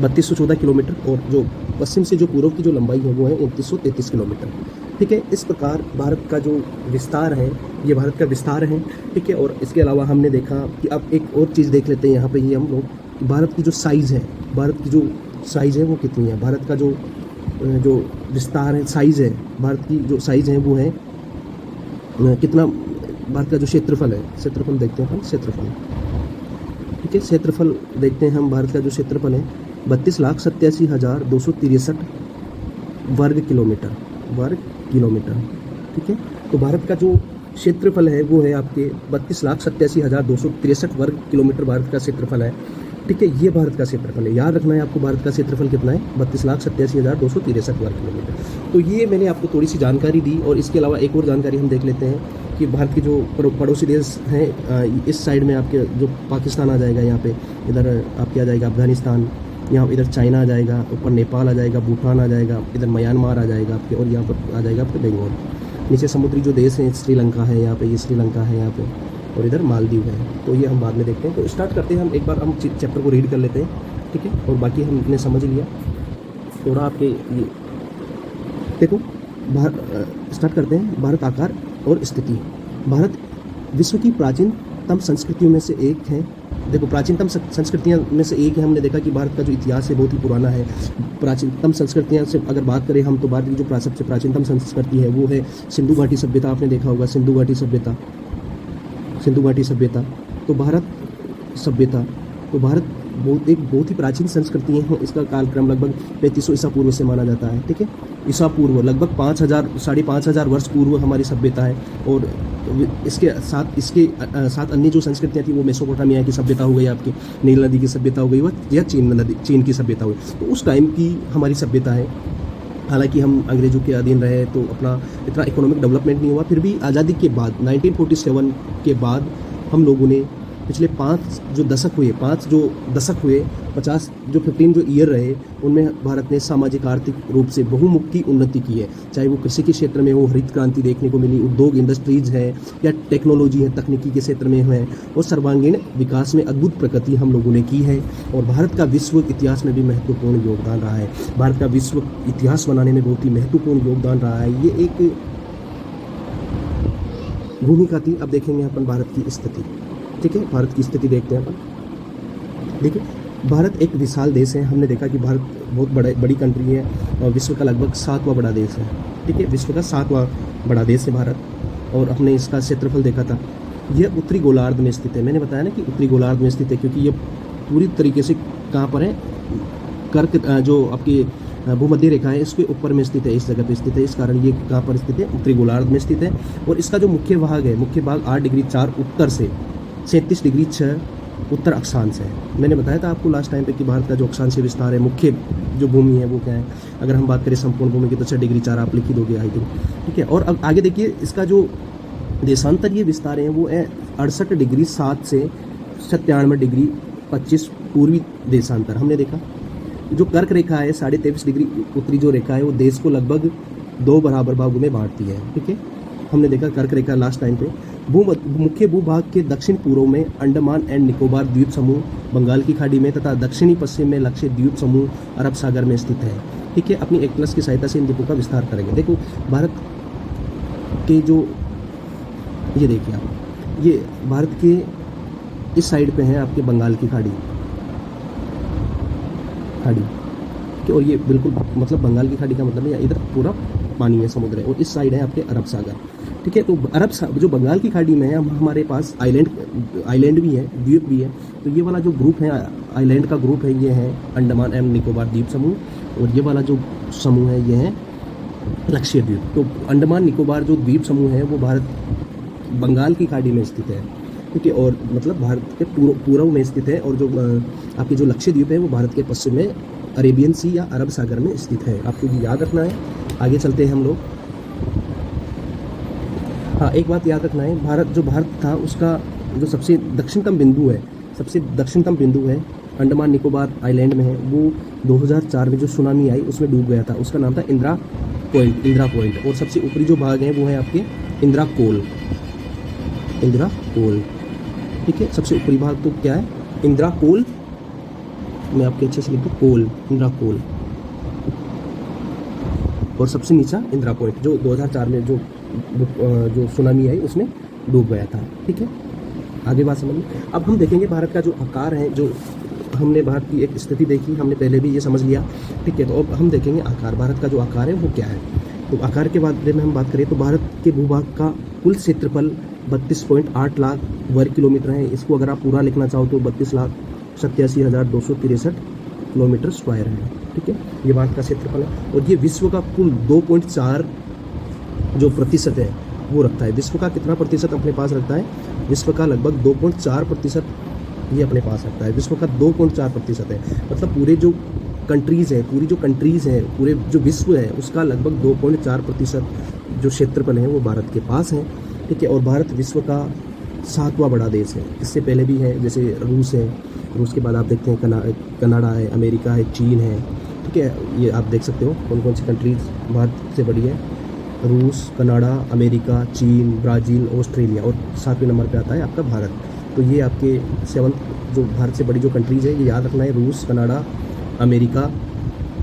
3214 किलोमीटर, और जो पश्चिम से जो पूर्व की जो लंबाई है वो है 2933 किलोमीटर, ठीक है। इस प्रकार भारत का जो विस्तार है ये भारत का विस्तार है, ठीक है। और इसके अलावा हमने देखा कि अब एक और चीज़ देख लेते हैं यहाँ पे, ये हम लोग भारत की जो साइज़ है, भारत की जो साइज़ है वो कितनी है, भारत का जो विस्तार है, साइज़ है, भारत की जो साइज़ है वो है कितना, भारत का जो क्षेत्रफल है, क्षेत्रफल देखते हैं हम, क्षेत्रफल, ठीक है, क्षेत्रफल देखते हैं हम। भारत का जो क्षेत्रफल है 32,87,263 वर्ग किलोमीटर, ठीक है। तो भारत का जो क्षेत्रफल है वो है आपके 32,87,263 वर्ग किलोमीटर भारत का क्षेत्रफल है, ठीक है। ये भारत का क्षेत्रफल है, याद रखना है आपको भारत का क्षेत्रफल कितना है, 32,87,263 वर्ग किलोमीटर। तो ये मैंने आपको थोड़ी सी जानकारी दी। और इसके अलावा एक और जानकारी हम देख लेते हैं कि भारत के जो पड़ोसी देश हैं, इस साइड में आपके जो पाकिस्तान आ जाएगा, यहाँ पे इधर आपके आ जाएगा अफगानिस्तान, यहाँ इधर चाइना आ जाएगा, ऊपर नेपाल आ जाएगा, भूटान आ जाएगा, इधर म्यांमार आ जाएगा आपके, और यहाँ पर आ जाएगा आपके बंगाल। नीचे समुद्री जो देश हैं, श्रीलंका है यहाँ पे, ये श्रीलंका है यहाँ पे, और इधर मालदीव है। तो ये हम बाद में देखते हैं। तो स्टार्ट करते हैं हम, एक बार हम चैप्टर को रीड कर लेते हैं, ठीक है, और बाकी हमने समझ लिया थोड़ा आपके ये। देखो स्टार्ट करते हैं। भारत आकार और स्थिति। भारत विश्व की प्राचीनतम संस्कृतियों में से एक है। देखो प्राचीनतम संस्कृतियों में से एक है। हमने देखा कि भारत का जो इतिहास है बहुत ही पुराना है। प्राचीनतम संस्कृतियाँ से अगर बात करें हम, तो भारत की जो सबसे प्राचीनतम संस्कृति है वो है सिंधु घाटी सभ्यता। आपने देखा होगा सिंधु घाटी सभ्यता, सिंधु घाटी सभ्यता। तो भारत सभ्यता, तो भारत बहुत ही प्राचीन संस्कृति है। इसका कालक्रम लगभग 3500 ईसा पूर्व से माना जाता है, ठीक है। ईसा पूर्व लगभग 5000 5,500 वर्ष पूर्व हमारी सभ्यता है। और इसके साथ अन्य जो संस्कृतियाँ थी वो मेसोपोटामिया की सभ्यता हो गई, आपकी नील नदी की सभ्यता हो गई, वह या चीन की सभ्यता हुई। तो उस टाइम की हमारी सभ्यता है। हालांकि हम अंग्रेजों के अधीन रहे तो अपना इतना इकोनॉमिक डेवलपमेंट नहीं हुआ, फिर भी आज़ादी के बाद 1947 के बाद हम लोगों ने पिछले 5 जो दशक हुए 50 जो 15 जो ईयर रहे, उनमें भारत ने सामाजिक आर्थिक रूप से बहुमुखी उन्नति की है। चाहे वो कृषि के क्षेत्र में हो, हरित क्रांति देखने को मिली, उद्योग इंडस्ट्रीज है, या टेक्नोलॉजी है, तकनीकी के क्षेत्र में है, और सर्वांगीण विकास में अद्भुत प्रगति हम लोगों ने की है। और भारत का विश्व इतिहास में भी महत्वपूर्ण योगदान रहा है। भारत का विश्व इतिहास बनाने में बहुत ही महत्वपूर्ण योगदान रहा है। ये एक भूमिका थी। अब देखेंगे अपन भारत की स्थिति, ठीक है। भारत की स्थिति देखते हैं अपन। देखिए भारत एक विशाल देश है। हमने देखा कि भारत बहुत बड़ी कंट्री है और विश्व का लगभग 7वां बड़ा देश है, ठीक है। विश्व का 7वां बड़ा देश है भारत। और हमने इसका क्षेत्रफल देखा था। यह उत्तरी गोलार्ध में स्थित है। मैंने बताया ना कि उत्तरी गोलार्ध में स्थित है, क्योंकि ये पूरी तरीके से कहाँ पर है, कर्क जो आपकी भूमध्य रेखा है इसके ऊपर में स्थित है, इस जगह पे स्थित है। इस कारण ये कहाँ पर स्थित है, उत्तरी गोलार्ध में स्थित है। और इसका जो मुख्य भाग है, मुख्य भाग 8 डिग्री 4 उत्तर से 37 डिग्री 6 उत्तर अक्षांश है। मैंने बताया था आपको लास्ट टाइम पे कि भारत का जो अक्षांशीय विस्तार है, मुख्य जो भूमि है वो क्या है। अगर हम बात करें संपूर्ण भूमि की तो 6 डिग्री 4 आप लिख ही दोगे आई थिंक, ठीक है। और अब आगे देखिए इसका जो देशांतरीय विस्तार है वो है 68 डिग्री 7 से 97 डिग्री 25 पूर्वी देशांतर। हमने देखा जो कर्क रेखा है 23.5 डिग्री उत्तरी जो रेखा है वो देश को लगभग 2 बराबर भागों में बांटती है, ठीक है। हमने देखा कर्क रेखा लास्ट टाइम पे। मुख्य भूभाग के दक्षिण पूर्व में अंडमान एंड निकोबार द्वीप समूह बंगाल की खाड़ी में तथा दक्षिणी पश्चिम में लक्षद्वीप समूह अरब सागर में स्थित है, ठीक है। अपनी एक प्लस की सहायता से इन द्वीपों का विस्तार करेंगे। देखो भारत के जो ये देखिए आप, ये भारत के इस साइड पे है आपके बंगाल की खाड़ी, और ये बिल्कुल मतलब बंगाल की खाड़ी का मतलब है इधर पूरा पानी है, समुद्र है। और इस साइड है आपके अरब सागर, ठीक है। तो जो बंगाल की खाड़ी में है हमारे पास आइलैंड भी है, द्वीप भी है। तो ये वाला जो ग्रुप है आइलैंड का ग्रुप है, ये है अंडमान एंड निकोबार द्वीप समूह। और ये वाला जो समूह है ये है लक्षद्वीप। तो अंडमान निकोबार जो द्वीप समूह है वो भारत बंगाल की खाड़ी में स्थित है, ठीक है। और मतलब भारत के पूर्व में स्थित है। और जो आपकी जो लक्षद्वीप है वो भारत के पश्चिम में अरेबियन सी या अरब सागर में स्थित है। आपको ये याद रखना है। आगे चलते हैं हम लोग। हाँ, एक बात याद रखना है, भारत था उसका जो सबसे दक्षिणतम बिंदु है अंडमान निकोबार आइलैंड में है, वो 2004 में जो सुनामी आई उसमें डूब गया था। उसका नाम था इंदिरा पॉइंट। और सबसे ऊपरी जो भाग है वो है आपके इंदिरा कोल, ठीक है। सबसे ऊपरी भाग तो क्या है, इंदिरा कोल। मैं आपके अच्छे से लिख दूँ, कोल, इंदिरा कोल। और सबसे नीचा इंदिरा पॉइंट जो 2004 में जो सुनामी आई उसमें डूब गया था, ठीक है। आगे बात समझ। अब हम देखेंगे भारत का जो आकार है, जो हमने भारत की एक स्थिति देखी, हमने पहले भी ये समझ लिया, ठीक है। तो अब हम देखेंगे आकार, भारत का जो आकार है वो क्या है। तो आकार के बारे में हम बात करें तो भारत के भूभाग का कुल क्षेत्रफल 32.8 लाख वर्ग किलोमीटर है। इसको अगर आप पूरा लिखना चाहो तो 32,87,263 किलोमीटर स्क्वायर है, ठीक है। ये भारत का क्षेत्रफल है। और ये विश्व का कुल 2.4 जो प्रतिशत है वो रखता है। विश्व का कितना प्रतिशत अपने पास रखता है, विश्व का लगभग 2.4% ये अपने पास रखता है। विश्व का 2.4% है, मतलब पूरी जो कंट्रीज़ हैं, पूरे जो विश्व है उसका लगभग 2.4% जो क्षेत्रफल है वो भारत के पास है, ठीक है। और भारत विश्व का 7वां बड़ा देश है। इससे पहले भी है, जैसे रूस है, रूस के बाद आप देखते हैं कनाडा है, अमेरिका है, चीन है, ठीक है। ये आप देख सकते हो कौन कौन सी कंट्रीज भारत से बड़ी है। रूस, कनाडा, अमेरिका, चीन, ब्राज़ील, ऑस्ट्रेलिया और 7वें नंबर पे आता है आपका भारत। तो ये आपके 7th जो भारत से बड़ी जो कंट्रीज़ है ये याद रखना है, रूस, कनाडा, अमेरिका,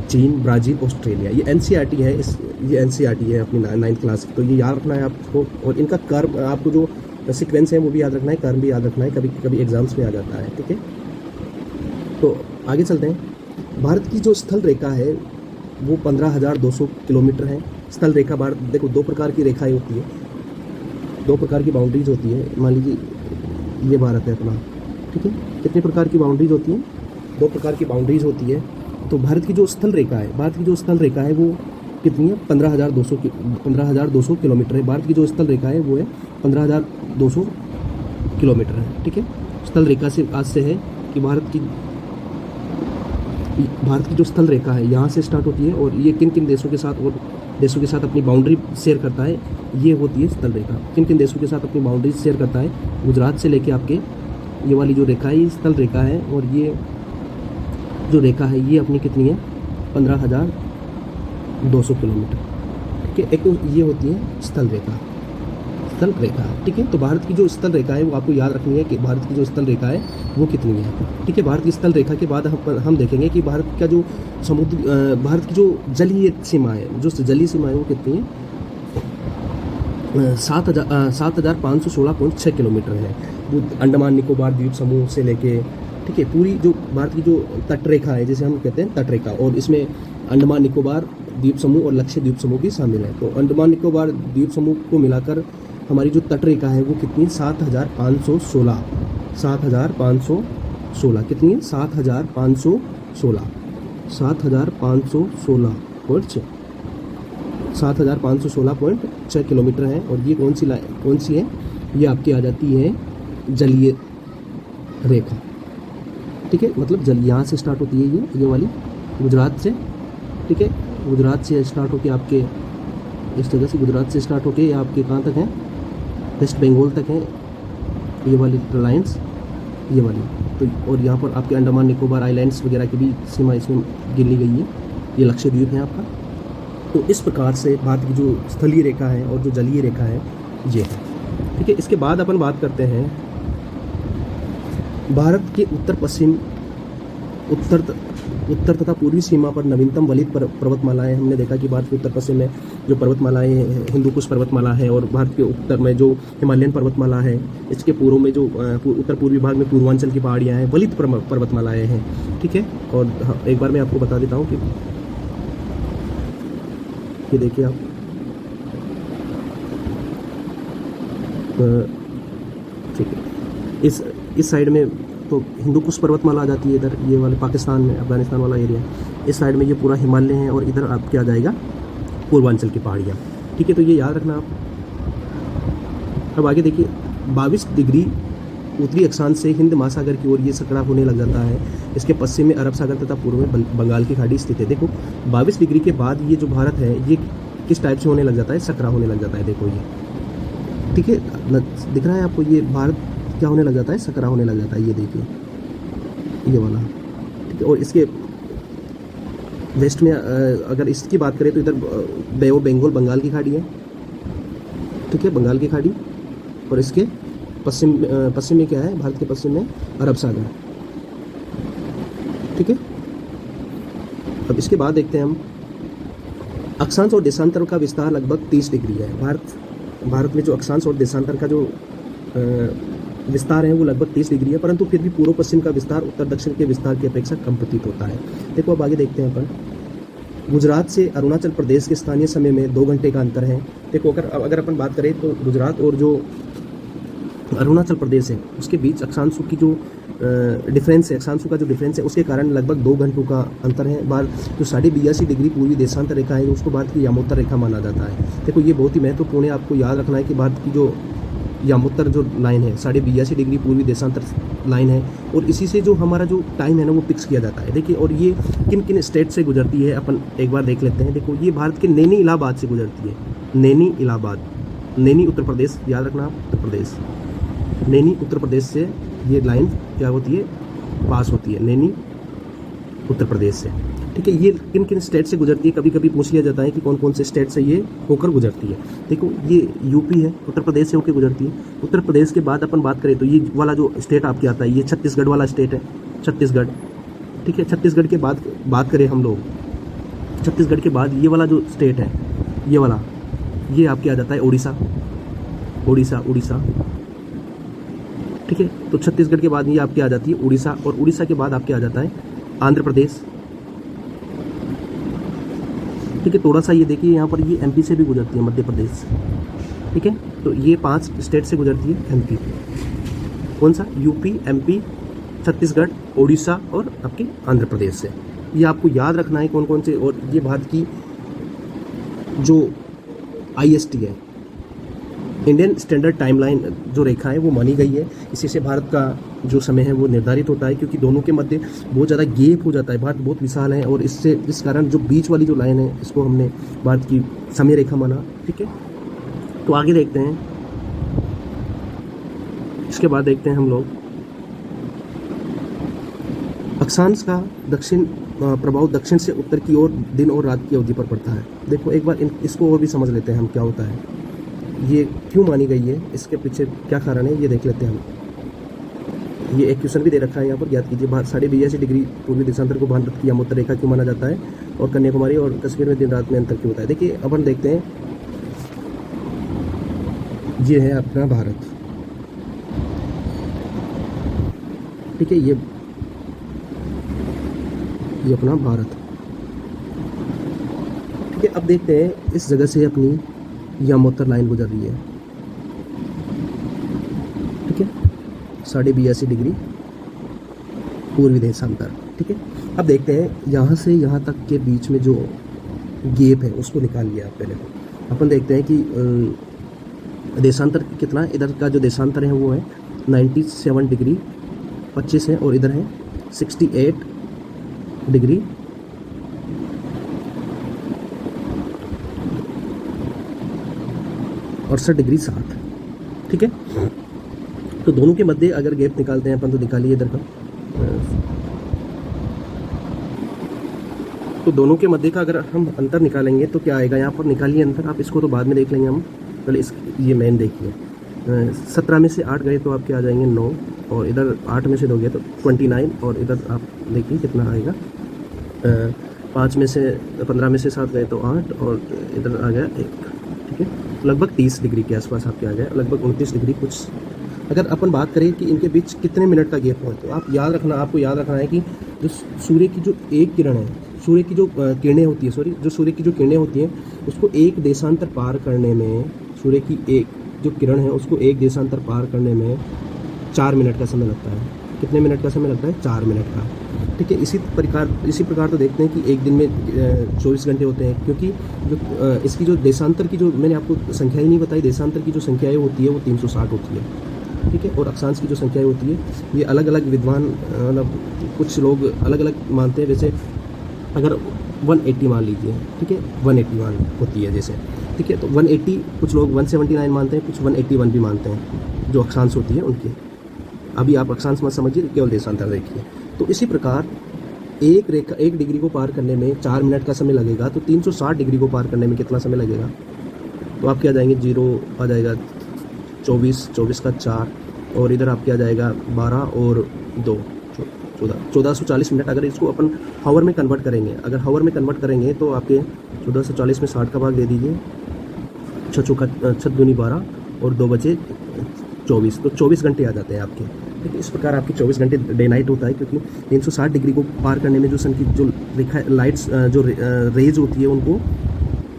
चीन, ब्राज़ील, ऑस्ट्रेलिया। ये एनसीईआरटी है, ये एनसीईआरटी है अपनी 9th क्लास की, तो ये याद रखना है आपको। और इनका कर्व आपको जो सीक्वेंस है वो भी याद रखना है, कर्व भी याद रखना है, कभी कभी एग्जाम्स में आ जाता है, ठीक है। तो आगे चलते हैं। भारत की जो स्थल रेखा है वो 15,200 किलोमीटर है। स्थल रेखा भारत, देखो 2 प्रकार की रेखाएं होती है, 2 प्रकार की बाउंड्रीज होती है। मान लीजिए ये भारत है अपना, ठीक है। कितने प्रकार की बाउंड्रीज होती हैं? 2 प्रकार की बाउंड्रीज होती है। तो भारत की जो स्थल रेखा है, भारत की जो स्थल रेखा है वो कितनी है? 15,200 किलोमीटर है। भारत की जो स्थल रेखा है वो है 15,200 किलोमीटर है, ठीक है। स्थल रेखा से आज से है कि भारत की जो स्थल रेखा है यहाँ से स्टार्ट होती है और ये किन किन देशों के साथ अपनी बाउंड्री शेयर करता है, ये होती है स्थल रेखा। किन किन देशों के साथ अपनी बाउंड्री शेयर करता है? गुजरात से लेके आपके ये वाली जो रेखा है ये स्थल रेखा है, और ये जो रेखा है ये अपनी कितनी है? 15,200 किलोमीटर, ठीक है। एक तो ये होती है स्थल रेखा, ठीक है। तो भारत की जो स्थल रेखा है वो आपको याद रखनी है कि भारत की जो स्थल रेखा है वो कितनी है, ठीक है। भारत की स्थल रेखा के बाद हम देखेंगे कि भारत का जो भारत की जो जलीय सीमा है, जो जलीय सीमा है वो कितनी है? 7,516.6 किलोमीटर है। वो अंडमान निकोबार द्वीप समूह से लेके, ठीक है, पूरी जो भारत की जो तटरेखा है, जैसे हम कहते हैं तटरेखा, और इसमें अंडमान निकोबार द्वीप समूह और लक्षद्वीप समूह भी शामिल है। तो अंडमान निकोबार द्वीप समूह को मिलाकर हमारी जो तटरेखा है वो कितनी है? 7,516 कितनी है? 7,516.6 किलोमीटर है। और ये कौन सी है? ये आपकी आ जाती है जलीय रेखा, ठीक है। मतलब यहाँ से स्टार्ट होती है ये वाली गुजरात से, ठीक है। गुजरात से स्टार्ट होकर आपके इस जगह से, गुजरात से स्टार्ट होकर ये आपके कहाँ तक है? वेस्ट बंगाल तक है ये वाली लाइन्स, ये वाली। तो और यहाँ पर आपके अंडमान निकोबार आइलैंड्स वगैरह की भी सीमा इसमें गिन ली गई है। ये लक्षद्वीप है आपका। तो इस प्रकार से भारत की जो स्थलीय रेखा है और जो जलीय रेखा है ये है, ठीक है। इसके बाद अपन बात करते हैं भारत के उत्तर तथा पूर्वी सीमा पर नवीनतम वलित पर्वतमालाएं। हमने देखा कि भारत के उत्तर पश्चिम में जो पर्वतमालाएं हैं, हिंदू कुश पर्वतमाला है, और भारत के उत्तर में जो हिमालयन पर्वतमाला है, इसके पूर्व में जो उत्तर पूर्वी भाग में पूर्वांचल की पहाड़ियां हैं, वलित पर्वतमालाएं हैं, ठीक है। और एक बार मैं आपको बता देता हूँ कि ये देखिए आप, ठीक है, इस साइड में तो हिंदू कुश पर्वतमाला आ जाती है, इधर ये वाले पाकिस्तान में, अफगानिस्तान वाला एरिया। इस साइड में ये पूरा हिमालय है, और इधर आपके आ जाएगा पूर्वांचल की पहाड़ियाँ, ठीक है। तो ये याद रखना आप। अब आगे देखिए, 22 डिग्री उत्तरी अक्षांश से हिंद महासागर की ओर ये सकड़ा होने लग जाता है। इसके पश्चिम में अरब सागर तथा पूर्व में बंगाल की खाड़ी स्थित है। देखो 22 डिग्री के बाद ये जो भारत है ये किस टाइप से होने लग जाता है? सकड़ा होने लग जाता है। देखो ये, ठीक है, दिख रहा है आपको? ये भारत क्या होने लग जाता है? सकरा होने लग जाता है। ये देखिए ये वाला, ठीक है। और इसके वेस्ट में अगर इसकी बात करें तो इधर बे ऑफ बंगाल, बंगाल की खाड़ी है, ठीक है, बंगाल की खाड़ी। और इसके पश्चिम में क्या है? भारत के पश्चिम में अरब सागर, ठीक है। अब इसके बाद देखते हैं हम, अक्षांश और देशांतर का विस्तार लगभग 30 डिग्री है। भारत में जो अक्षांश और देशांतर का जो विस्तार है वो लगभग 30 डिग्री है, परंतु फिर भी पूर्व पश्चिम का विस्तार उत्तर दक्षिण के विस्तार की अपेक्षा कम प्रतीत होता है। देखो अब आगे देखते हैं अपन, गुजरात से अरुणाचल प्रदेश के स्थानीय समय में 2 घंटे का अंतर है। देखो अगर अपन बात करें तो गुजरात और जो अरुणाचल प्रदेश है उसके बीच अक्षांशों की जो डिफरेंस है, अक्षांशों का जो डिफरेंस है उसके कारण लगभग 2 घंटों का अंतर है। जो 82.5 डिग्री पूर्वी देशांतर रेखा है उसको भारत की यामोत्तर रेखा माना जाता है। देखो ये बहुत ही महत्वपूर्ण है, आपको याद रखना है कि भारत की जो यामोत्तर जो लाइन है 82.5 डिग्री पूर्वी देशांतर लाइन है, और इसी से जो हमारा जो टाइम है ना वो फिक्स किया जाता है। देखिए, और ये किन किन स्टेट से गुजरती है अपन एक बार देख लेते हैं। देखो ये भारत के नैनी इलाहाबाद से गुजरती है। नैनी इलाहाबाद, नैनी उत्तर प्रदेश, याद रखना आप, उत्तर प्रदेश, नैनी उत्तर प्रदेश से ये लाइन क्या होती है? पास होती है, नैनी उत्तर प्रदेश से। ठीक है। ये किन किन स्टेट से गुजरती है, कभी कभी पूछ लिया जाता है कि कौन कौन से स्टेट से ये होकर गुजरती है। देखो ये यूपी है, उत्तर प्रदेश से होकर गुजरती है। उत्तर प्रदेश के बाद अपन बात करें तो ये वाला जो स्टेट आपके आता है ये छत्तीसगढ़ वाला स्टेट है, छत्तीसगढ़। ठीक है, छत्तीसगढ़ के बाद बात करें हम लोग, छत्तीसगढ़ के बाद ये वाला जो स्टेट है ये वाला, ये आपके आ जाता है उड़ीसा, उड़ीसा, उड़ीसा। ठीक है, तो छत्तीसगढ़ के बाद ये आपके आ जाती है उड़ीसा, और उड़ीसा के बाद आपके आ जाता है आंध्र प्रदेश। ठीक है, थोड़ा सा ये देखिए यहाँ पर ये एमपी से भी गुजरती है, मध्य प्रदेश। ठीक है, तो ये 5 स्टेट से गुजरती है एमपी। कौन सा? यूपी, एमपी, छत्तीसगढ़, उड़ीसा और आपके आंध्र प्रदेश से। ये आपको याद रखना है कौन कौन से। और ये भारत की जो आईएसटी है, इंडियन स्टैंडर्ड टाइमलाइन जो रेखा है वो मानी गई है। इसी से भारत का जो समय है वो निर्धारित होता है, क्योंकि दोनों के मध्य बहुत ज़्यादा गैप हो जाता है। भारत बहुत विशाल है और इससे इस कारण जो बीच वाली जो लाइन है इसको हमने भारत की समय रेखा माना। ठीक है, तो आगे देखते हैं। इसके बाद देखते हैं हम लोग अक्षांश का दक्षिण प्रभाव दक्षिण से उत्तर की ओर दिन और रात की अवधि पर पड़ता है। देखो एक बार इसको और भी समझ लेते हैं हम, क्या होता है, ये क्यों मानी गई है, इसके पीछे क्या कारण है, ये देख लेते हैं हम। ये एक क्वेश्चन भी दे रखा है यहाँ पर, याद कीजिए। 82 डिग्री पूर्वी देशांतर को भारत की अमोत्तर रेखा क्यों माना जाता है, और कन्याकुमारी और कश्मीर में दिन रात में अंतर क्यों होता है। देखिए अपन देखते हैं, ये है अपना भारत। ठीक है, ये अपना भारत। ठीक है, अब देखते हैं इस जगह से अपनी यमोत्तर लाइन गुजर रही है। ठीक है, 82.5 डिग्री पूर्वी देशांतर। ठीक है, अब देखते हैं यहाँ से यहाँ तक के बीच में जो गैप है उसको निकाल लिया पहले। अपन देखते हैं कि देशांतर कितना, इधर का जो देशांतर है वो है 97 डिग्री 25 है, और इधर है 68 डिग्री 68 डिग्री 7। ठीक है, तो दोनों के मध्य अगर गैप निकालते हैं अपन, तो निकालिए इधर का, तो दोनों के मध्य का अगर हम अंतर निकालेंगे तो क्या आएगा, यहाँ पर निकालिए अंतर आप। इसको तो बाद में देख लेंगे हम, पहले ये मेन देखिए। 17 में से 8 गए तो आपके आ जाएंगे 9, और इधर 8 में से 2 गए तो 29, और इधर आप देखिए कितना आएगा, 5 में से 15 में से 7 गए तो 8, और इधर आ गया 1। ठीक है, लगभग 30 डिग्री के आसपास आपके आ गया, लगभग 29 डिग्री कुछ। अगर अपन बात करें कि इनके बीच कितने मिनट का गैप हो, तो आप याद रखना, आपको याद रखना है कि जो सूर्य की जो एक किरण है, सूर्य की जो किरणें होती है, जो सूर्य की जो किरणें होती हैं उसको एक देशांतर पार करने में, सूर्य की एक जो किरण है उसको एक देशांतर पार करने में 4 मिनट का समय लगता है। कितने मिनट का समय लगता है? 4 मिनट का। ठीक है, इसी प्रकार तो देखते हैं कि एक दिन में 24 घंटे होते हैं, क्योंकि जो इसकी जो देशांतर की जो मैंने आपको संख्या ही नहीं बताई, देशांतर की जो संख्याएँ होती है वो 360 होती है। ठीक है, और अक्षांश की जो संख्याएँ होती है ये अलग अलग विद्वान, मतलब कुछ लोग अलग अलग मानते हैं। वैसे अगर 180 मान लीजिए, ठीक है, 181 होती है जैसे। ठीक है, तो 180, कुछ लोग 179 मानते हैं, कुछ 181 भी मानते हैं, जो अक्षांश होती है उनकी। अभी आप अक्षांश मत समझिए, केवल देशांतर देखिए। तो इसी प्रकार एक डिग्री को पार करने में 4 मिनट का समय लगेगा, तो 360 डिग्री को पार करने में कितना समय लगेगा? तो आपके आ जाएंगे 0 आ जाएगा 24 का 4, और इधर आपके आ जाएगा 12 और 2 1440 मिनट। अगर इसको अपन हावर में कन्वर्ट करेंगे, अगर हावर में कन्वर्ट करेंगे तो आपके 1440 में 60 का भाग दे दीजिए, 6 दूनी 12 और 2 बचे 24, तो 24 घंटे आ जाते हैं आपके। ठीक है, इस प्रकार आपके 24 घंटे डे नाइट होता है, क्योंकि 360 डिग्री को पार करने में जो सन की जो रेखा लाइट्स जो रेज होती है उनको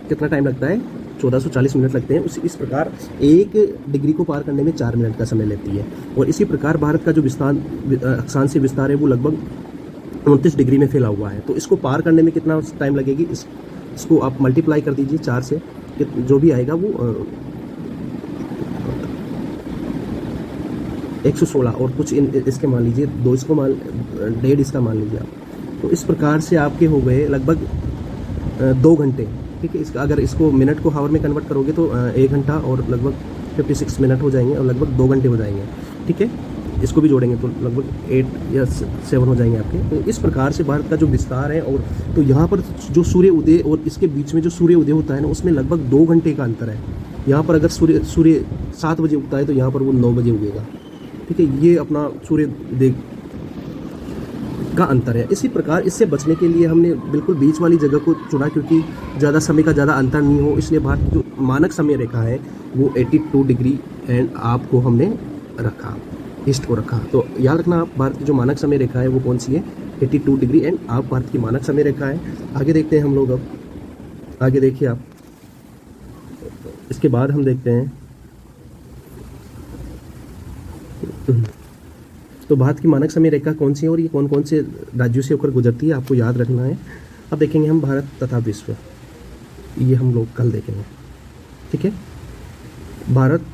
कितना टाइम लगता है? 1440 मिनट लगते हैं। इस प्रकार 1 डिग्री को पार करने में 4 मिनट का समय लेती है। और इसी प्रकार भारत का जो अक्षांश से विस्तार है वो लगभग 29 डिग्री में फैला हुआ है। तो इसको पार करने में कितना टाइम लगेगी, इसको आप मल्टीप्लाई कर दीजिए 4 से, जो भी आएगा वो 116, और कुछ इसके मान लीजिए 2, इसको 1.5 इसका मान लीजिए आप। तो इस प्रकार से आपके हो गए लगभग 2 घंटे। ठीक है, अगर इसको मिनट को हावर में कन्वर्ट करोगे तो 1 घंटा और लगभग 56 मिनट हो जाएंगे, और लगभग 2 घंटे हो जाएंगे। ठीक है, इसको भी जोड़ेंगे तो लगभग 8 या 7 हो जाएंगे आपके। तो इस प्रकार से भारत का जो विस्तार है, और तो यहाँ पर जो सूर्य उदय और इसके बीच में जो सूर्य उदय होता है ना, उसमें लगभग 2 घंटे का अंतर है। यहाँ पर अगर सूर्य 7 बजे उगता है तो यहाँ पर वो 9 बजे उगेगा। ठीक है, ये अपना सूर्य उदय का अंतर है। इसी प्रकार इससे बचने के लिए हमने बिल्कुल बीच वाली जगह को चुना, क्योंकि ज़्यादा समय का ज़्यादा अंतर नहीं हो, इसलिए भारत की जो मानक समय रेखा है वो 82 डिग्री एंड आपको हमने रखा, ईस्ट को रखा। तो याद रखना आप, भारत की जो मानक समय रेखा है वो कौन सी है, 82 डिग्री एंड आप भारत की मानक समय रेखा है। आगे देखते हैं हम लोग, अब आगे देखिए आप। इसके बाद हम देखते हैं तो भारत की मानक समय रेखा कौन सी है और ये कौन कौन से राज्यों से होकर गुजरती है, आपको याद रखना है। अब देखेंगे हम भारत तथा विश्व, ये हम लोग कल देखेंगे। ठीक है, भारत